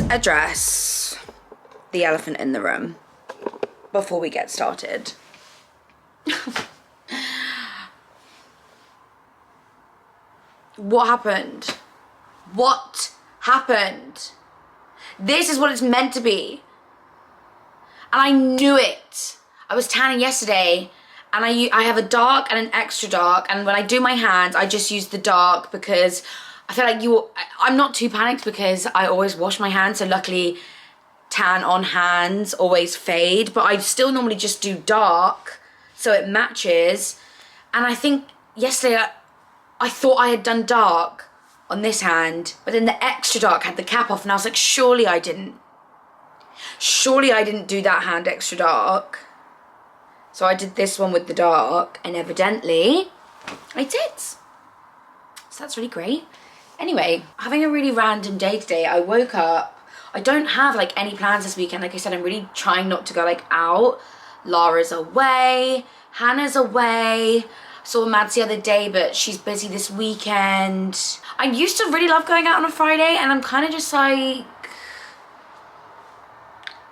address the elephant in the room before we get started. What happened? What happened? This is what it's meant to be. And I knew it. I was tanning yesterday and I have a dark and an extra dark, and when I do my hands I just use the dark because I feel like I'm not too panicked because I always wash my hands, so luckily tan on hands always fade, but I still normally just do dark so it matches. And I think yesterday I thought I had done dark on this hand, but then the extra dark had the cap off and I was like, surely I didn't do that hand extra dark. So I did this one with the dark, and evidently I did. So that's really great. Anyway, having a really random day today. I woke up, I don't have like any plans this weekend. Like I said, I'm really trying not to go like out. Lara's away, Hannah's away. I saw Mads the other day, but she's busy this weekend. I used to really love going out on a Friday, and I'm kind of just like,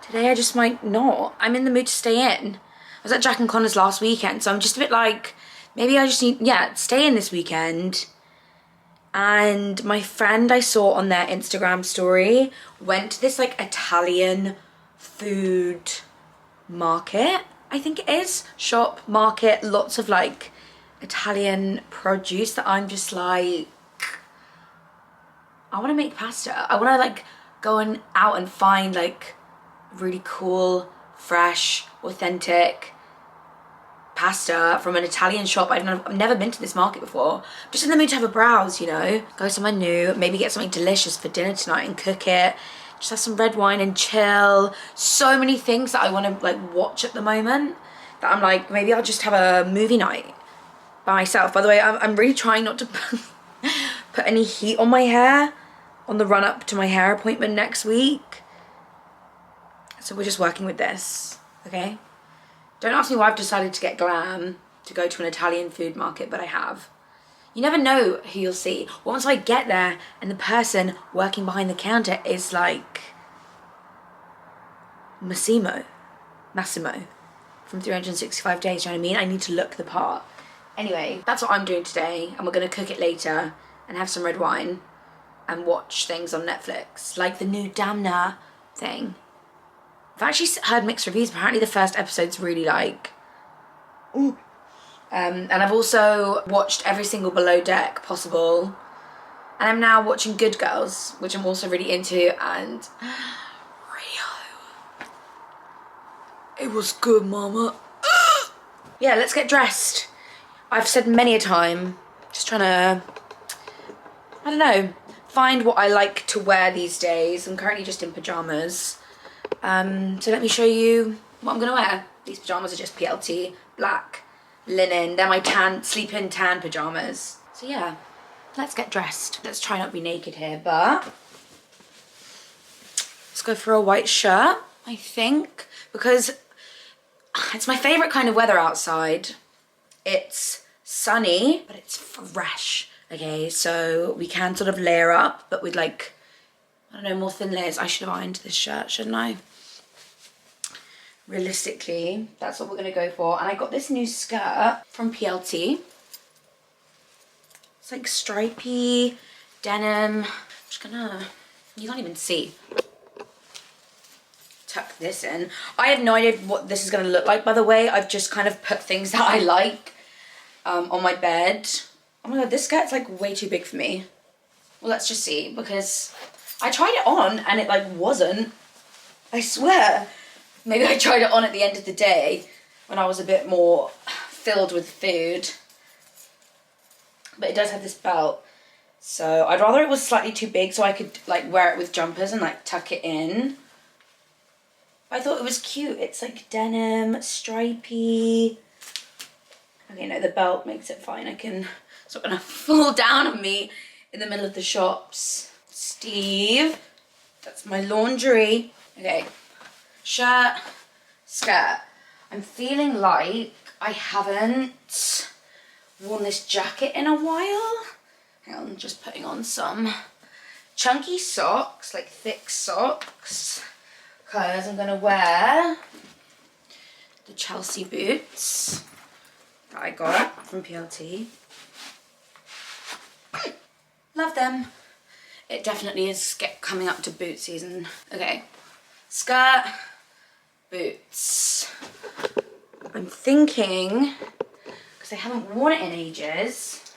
today I just might not. I'm in the mood to stay in. I was at Jack and Connor's last weekend, so I'm just a bit like, maybe I just need, stay in this weekend. And my friend I saw on their Instagram story went to this like Italian food market, I think it is, shop, market, lots of like Italian produce that I'm just like, I want to make pasta. I want to like go out and find like really cool, fresh, authentic pasta from an Italian shop. I've never been to this market before. I'm just in the mood to have a browse, you know, go somewhere new, maybe get something delicious for dinner tonight and cook it, just have some red wine and chill. So many things that I want to like watch at the moment that I'm like, maybe I'll just have a movie night by myself. By the way, I'm really trying not to put any heat on my hair on the run up to my hair appointment next week. So we're just working with this, okay? Don't ask me why I've decided to get glam to go to an Italian food market, but I have. You never know who you'll see. Once I get there and the person working behind the counter is like Massimo from 365 Days, you know what I mean? I need to look the part. Anyway, that's what I'm doing today, and we're gonna cook it later and have some red wine and watch things on Netflix, like the new Damna thing. I've actually heard mixed reviews. Apparently the first episode's really like, ooh. And I've also watched every single Below Deck possible. And I'm now watching Good Girls, which I'm also really into, and Rio. It was good, mama. Yeah, let's get dressed. I've said many a time, just trying to, I don't know, find what I like to wear these days. I'm currently just in pajamas. So let me show you what I'm gonna wear. These pajamas are just PLT, black, linen. They're my sleep-in tan pajamas. So yeah, let's get dressed. Let's try not to be naked here, but let's go for a white shirt, I think, because it's my favorite kind of weather outside. It's sunny, but it's fresh. Okay, so we can sort of layer up, but with like, I don't know, more thin layers. I should have ironed this shirt, shouldn't I? Realistically, that's what we're gonna go for. And I got this new skirt from PLT. It's like stripy denim. I'm just gonna, you can't even see. Tuck this in. I have no idea what this is gonna look like, by the way. I've just kind of put things that I like on my bed. Oh my God, this skirt's like way too big for me. Well, let's just see, because I tried it on and it like wasn't. I swear. Maybe I tried it on at the end of the day when I was a bit more filled with food. But it does have this belt. So I'd rather it was slightly too big so I could like wear it with jumpers and like tuck it in. I thought it was cute. It's like denim, stripy. Okay, no, the belt makes it fine. It's not gonna fall down on me in the middle of the shops. Steve, that's my laundry. Okay, shirt, skirt. I'm feeling like I haven't worn this jacket in a while. Hang on, just putting on some chunky socks, like thick socks, because I'm gonna wear the Chelsea boots that I got from PLT. Love them. It definitely is coming up to boot season. Okay, skirt, boots. I'm thinking, because I haven't worn it in ages,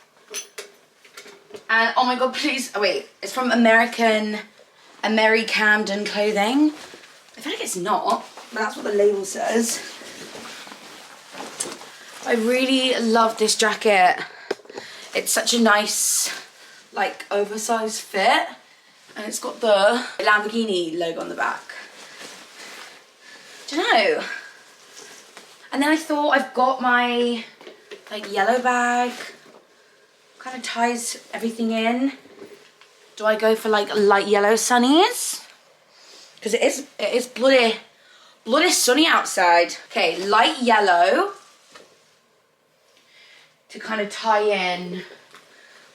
and oh my god, please, oh wait, it's from American Camden Clothing. I feel like it's not, but that's what the label says. I really love this jacket. It's such a nice, like, oversized fit, and it's got the Lamborghini logo on the back. Don't know. And then I thought, I've got my, like, yellow bag. Kind of ties everything in. Do I go for, like, light yellow sunnies? Because it is bloody sunny outside. Okay, light yellow to kind of tie in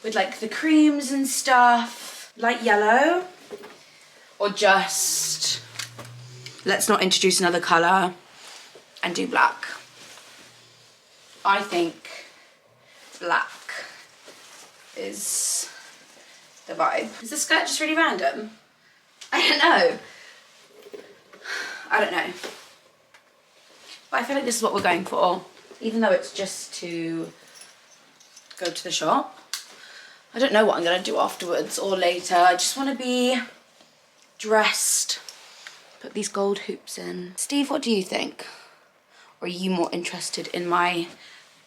with, like, the creams and stuff. Light yellow. Or just, let's not introduce another colour and do black. I think black is the vibe. Is the skirt just really random? I don't know. I don't know. But I feel like this is what we're going for. Even though it's just to go to the shop. I don't know what I'm gonna do afterwards or later. I just wanna be dressed. Put these gold hoops in. Steve, what do you think? Or are you more interested in my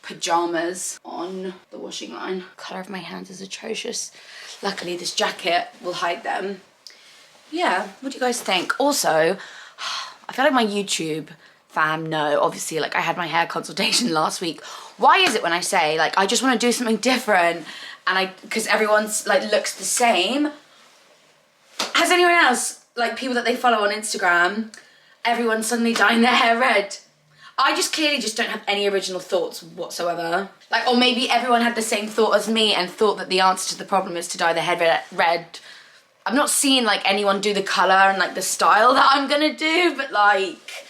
pajamas on the washing line? Colour of my hands is atrocious. Luckily this jacket will hide them. Yeah, what do you guys think? Also, I feel like my YouTube fam know, obviously, like I had my hair consultation last week. Why is it when I say, like, I just want to do something different and because everyone's like looks the same, has anyone else, like people that they follow on Instagram, everyone suddenly dyeing their hair red? I just clearly just don't have any original thoughts whatsoever. Like, or maybe everyone had the same thought as me and thought that the answer to the problem is to dye their hair red. I'm not seeing like anyone do the colour and like the style that I'm gonna do, but like,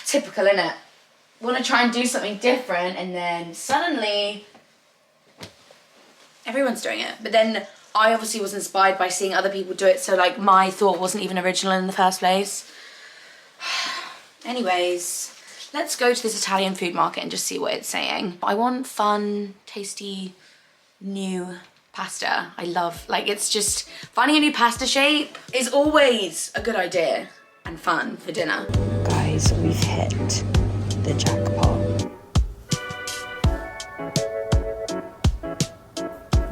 typical, innit? Want to try and do something different and then suddenly everyone's doing it. But then I obviously was inspired by seeing other people do it, so like my thought wasn't even original in the first place. Anyways, let's go to this Italian food market and just see what it's saying. I want fun, tasty, new pasta. I love, like, it's just, finding a new pasta shape is always a good idea and fun for dinner. Guys, we've hit the jackpot.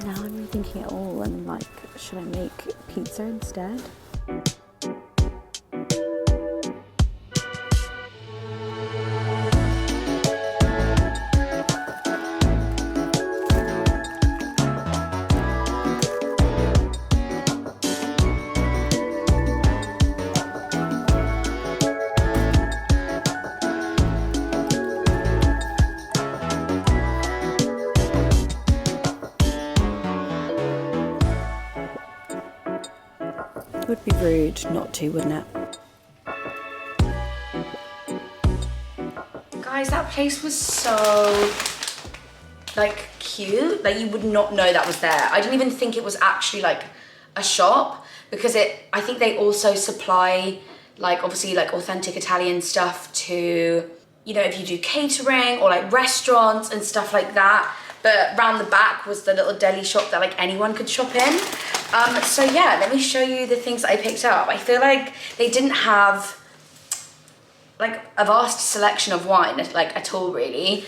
Now I'm rethinking it all and like, should I make pizza instead? Would be rude not to, wouldn't it? Guys, that place was so like cute. Like you would not know that was there. I didn't even think it was actually like a shop because I think they also supply like obviously like authentic Italian stuff to, you know, if you do catering or like restaurants and stuff like that. But round the back was the little deli shop that like anyone could shop in. So yeah, let me show you the things that I picked up. I feel like they didn't have like a vast selection of wine like at all really.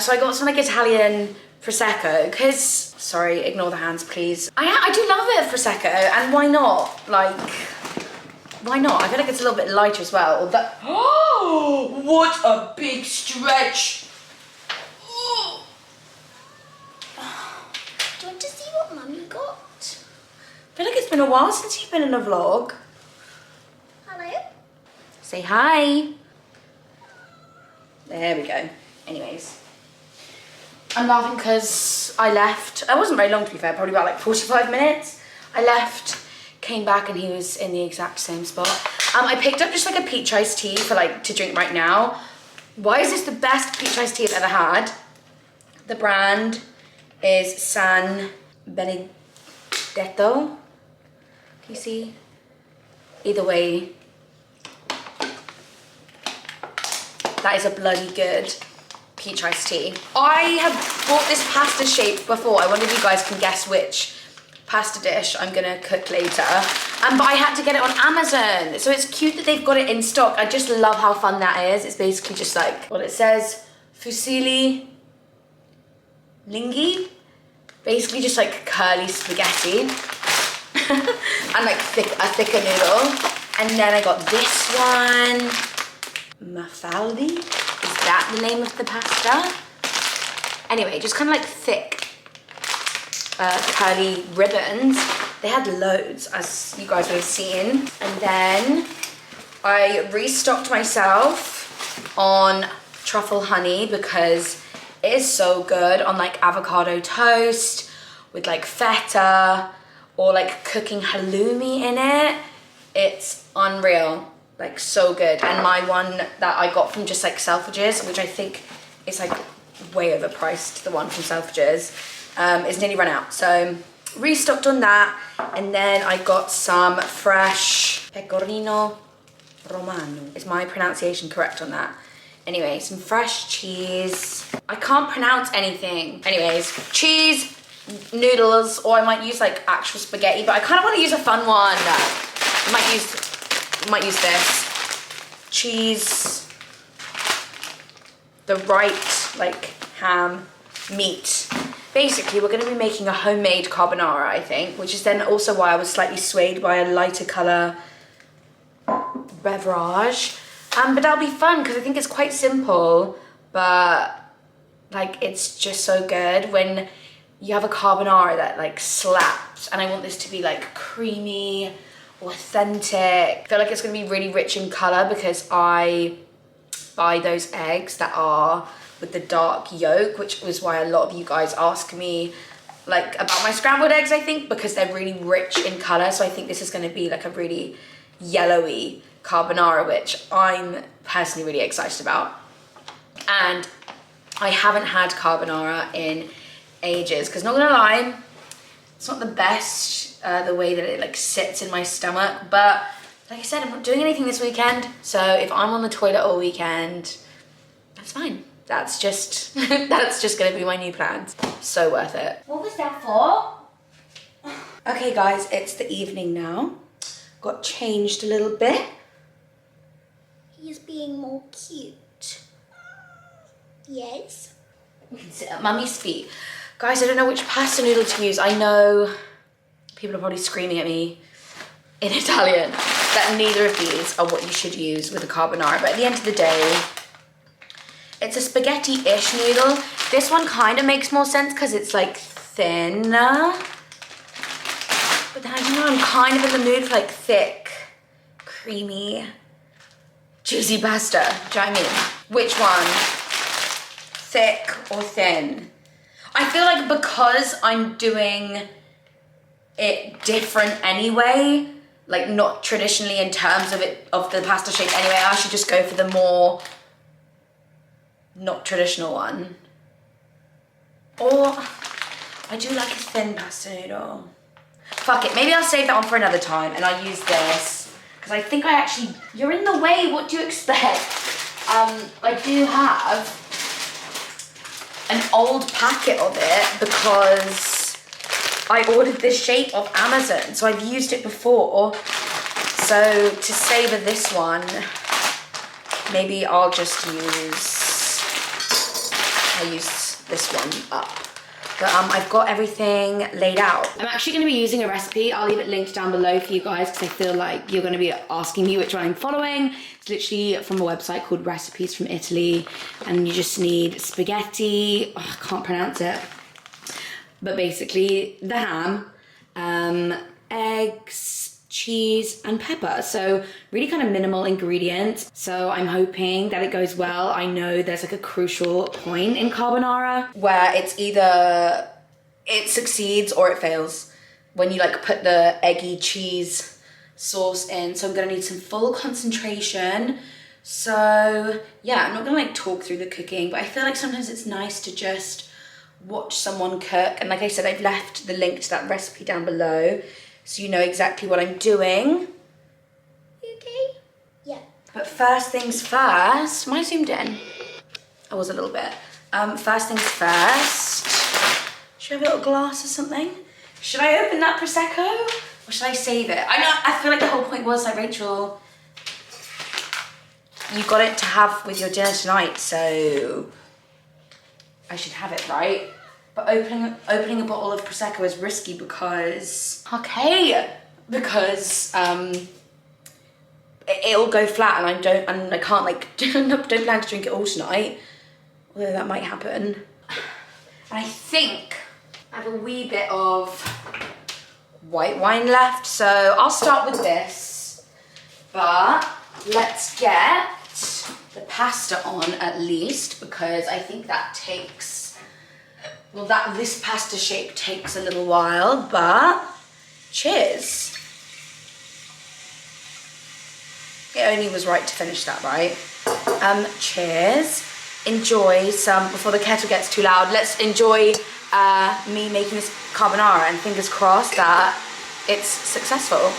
So I got some like Italian Prosecco because, sorry, ignore the hands please. I do love a bit of Prosecco and why not? Like, why not? I feel like it's a little bit lighter as well. Oh, what a big stretch. Oh. Do you want to see what Mummy got? I feel like it's been a while since you've been in a vlog. Hello. Say hi. There we go. Anyways. I'm laughing because I left. I wasn't very long to be fair, probably about like 45 minutes. I left, came back, and he was in the exact same spot. I picked up just like a peach iced tea for like to drink right now. Why is this the best peach iced tea I've ever had? The brand is San Benedetto. Can you see? Either way, that is a bloody good peach iced tea. I have bought this pasta shape before. I wonder if you guys can guess which pasta dish I'm gonna cook later. But I had to get it on Amazon. So it's cute that they've got it in stock. I just love how fun that is. It's basically just like, well, it says fusilli linghi. Basically just like curly spaghetti. And like a thicker noodle. And then I got this one. Mafaldi? Is that the name of the pasta? Anyway, just kind of like thick curly ribbons. They had loads, as you guys would have seen. And then I restocked myself on truffle honey because it is so good on like avocado toast with like feta or like cooking halloumi in it. It's unreal, like so good. And my one that I got from just like Selfridges, which I think is like way overpriced, the one from Selfridges, is nearly run out. So restocked on that. And then I got some fresh pecorino romano. Is my pronunciation correct on that? Anyway, some fresh cheese. I can't pronounce anything. Anyways, cheese, noodles, or I might use like actual spaghetti, but I kind of want to use a fun one. I might use this. Cheese, the right like ham, meat. Basically, we're going to be making a homemade carbonara, I think, which is then also why I was slightly swayed by a lighter colour beverage. But that'll be fun because I think it's quite simple, but like it's just so good when you have a carbonara that like slaps. And I want this to be like creamy, authentic. I feel like it's going to be really rich in colour because I buy those eggs that are with the dark yolk, which was why a lot of you guys ask me like about my scrambled eggs, I think, because they're really rich in colour. So I think this is going to be like a really yellowy carbonara, which I'm personally really excited about. And I haven't had carbonara in ages because, not gonna lie, it's not the best the way that it like sits in my stomach. But like I said, I'm not doing anything this weekend, so if I'm on the toilet all weekend, that's fine. That's just that's just gonna be my new plans. So worth it. What was that for? Okay guys, it's the evening now. Got changed a little bit. He's being more cute. Yes. We can sit at mummy's feet. Guys, I don't know which pasta noodle to use. I know people are probably screaming at me in Italian that neither of these are what you should use with a carbonara, but at the end of the day, it's a spaghetti-ish noodle. This one kind of makes more sense because it's like thinner. But then I don't know, I'm kind of in the mood for like thick, creamy, juicy pasta. Do you know what I mean? Which one? Thick or thin? I feel like because I'm doing it different anyway, like not traditionally in terms of the pasta shape anyway, I should just go for the more not traditional one. Or I do like a thin pasta noodle. Fuck it, maybe I'll save that one for another time and I'll use this because I think I actually, you're in the way, what do you expect? I do have an old packet of it because I ordered this shape off Amazon, so I've used it before. So to savor this one, maybe I'll just use this one up. But I've got everything laid out. I'm actually going to be using a recipe. I'll leave it linked down below for you guys because I feel like you're going to be asking me which one I'm following. It's literally from a website called Recipes from Italy, and you just need spaghetti. Oh, I can't pronounce it. But basically the ham, eggs, cheese, and pepper. So really kind of minimal ingredients. So I'm hoping that it goes well. I know there's like a crucial point in carbonara where it's either it succeeds or it fails. when you like put the eggy cheese sauce in. So I'm gonna need some full concentration. So yeah, I'm not gonna like talk through the cooking, but I feel like sometimes it's nice to just watch someone cook. And like I said, I've left the link to that recipe down below so you know exactly what I'm doing. You okay? Yeah. But first things first, am I zoomed in? I was a little bit. First things first, should I have a little glass or something? Should I open that Prosecco or should I save it? I feel like the whole point was like, Rachel, you got it to have with your dinner tonight, so I should have it, right? But opening a bottle of Prosecco is risky because, it'll go flat and I can't like, don't plan to drink it all tonight, although that might happen. And I think I have a wee bit of white wine left, so I'll start with this. But let's get the pasta on at least, because I think that takes, well, this pasta shape takes a little while, but cheers. It only was right to finish that, right? Cheers. Enjoy some, before the kettle gets too loud, let's enjoy me making this carbonara, and fingers crossed that it's successful.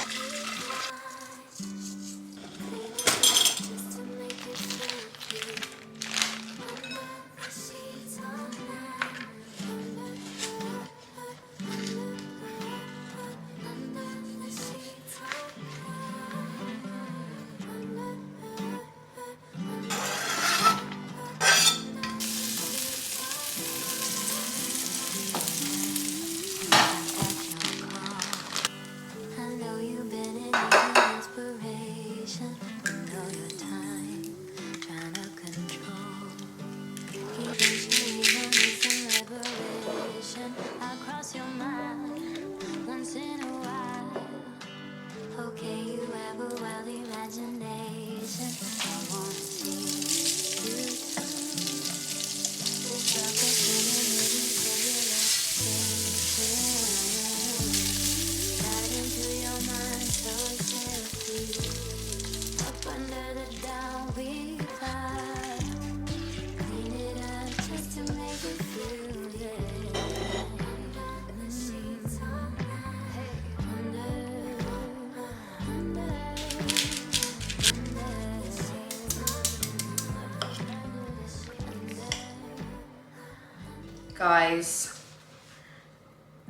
Guys,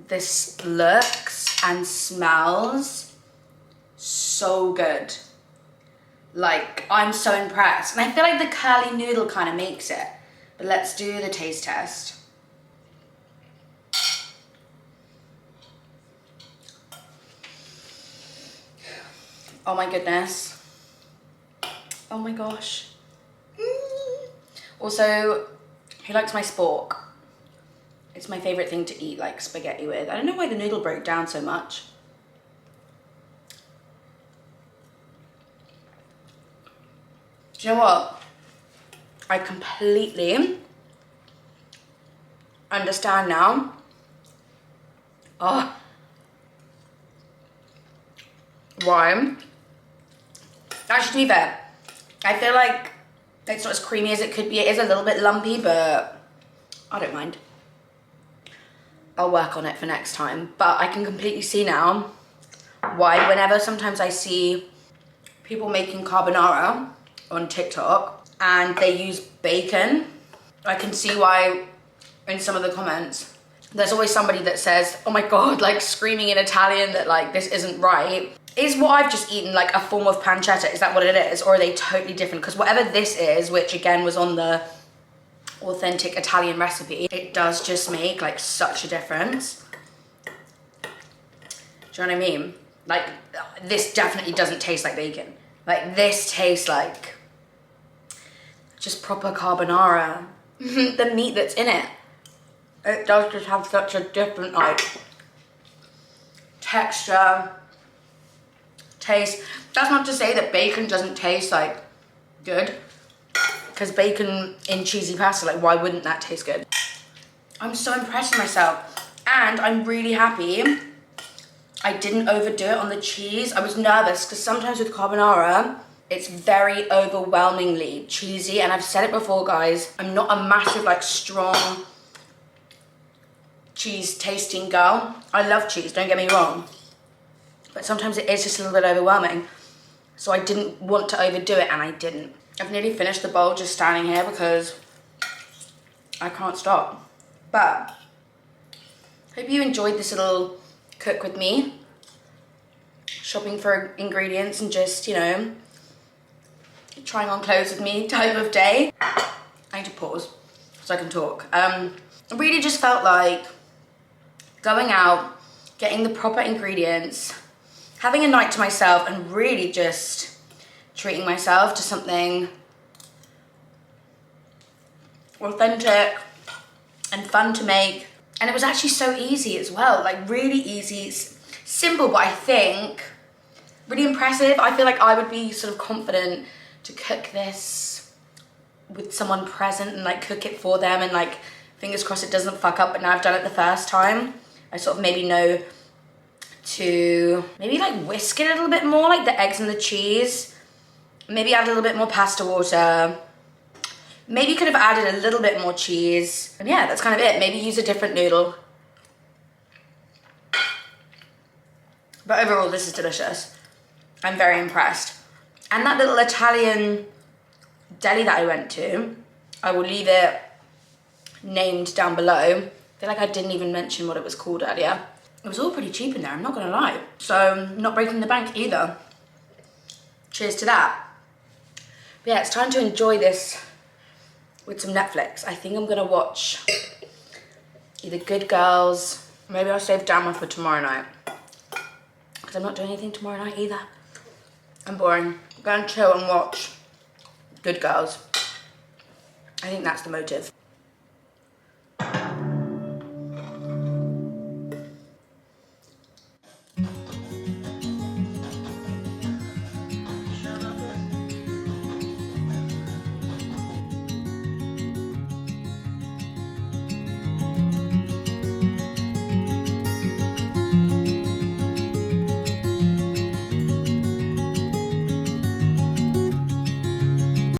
this looks and smells so good. Like, I'm so impressed. And I feel like the curly noodle kind of makes it. But let's do the taste test. Oh my goodness. Oh my gosh. Also, who likes my spork? It's my favorite thing to eat like spaghetti with. I don't know why the noodle broke down so much. Do you know what? I completely understand now. Oh. Why? Actually, to be fair, I feel like it's not as creamy as it could be. It is a little bit lumpy, but I don't mind. I'll work on it for next time. But I can completely see now why whenever sometimes I see people making carbonara on TikTok and they use bacon, I can see why in some of the comments there's always somebody that says, oh my god, like screaming in Italian that like this isn't right. Is what I've just eaten like a form of pancetta? Is that what it is? Or are they totally different? Because whatever this is, which again was on the authentic Italian recipe, it does just make like such a difference. Do you know what I mean? Like, this definitely doesn't taste like bacon. Like, this tastes like just proper carbonara. The meat that's in it, it does just have such a different like texture, taste. That's not to say that bacon doesn't taste like good, because bacon in cheesy pasta, like why wouldn't that taste good? I'm so impressed with myself, and I'm really happy I didn't overdo it on the cheese. I was nervous because sometimes with carbonara, it's very overwhelmingly cheesy. And I've said it before, guys, I'm not a massive, like, strong cheese tasting girl. I love cheese, don't get me wrong. But sometimes it is just a little bit overwhelming. So I didn't want to overdo it, and I didn't. I've nearly finished the bowl just standing here because I can't stop. But hope you enjoyed this little cook with me. Shopping for ingredients and just, you know, trying on clothes with me type of day. I need to pause so I can talk. I really just felt like going out, getting the proper ingredients, having a night to myself, and really just treating myself to something authentic and fun to make. And it was actually so easy as well, like really easy, simple, but I think really impressive. I feel like I would be sort of confident to cook this with someone present and like cook it for them, and like fingers crossed it doesn't fuck up. But now I've done it the first time, I sort of maybe know to maybe like whisk it a little bit more, like the eggs and the cheese. Maybe add a little bit more pasta water. Maybe could have added a little bit more cheese. And yeah, that's kind of it. Maybe use a different noodle. But overall, this is delicious. I'm very impressed. And that little Italian deli that I went to, I will leave it named down below. I feel like I didn't even mention what it was called earlier. It was all pretty cheap in there, I'm not gonna lie. So, not breaking the bank either. Cheers to that. But yeah, it's time to enjoy this with some Netflix. I think I'm gonna watch either Good Girls, maybe I'll save Dama for tomorrow night. Because I'm not doing anything tomorrow night either. I'm boring. I'm gonna chill and watch Good Girls. I think that's the motive.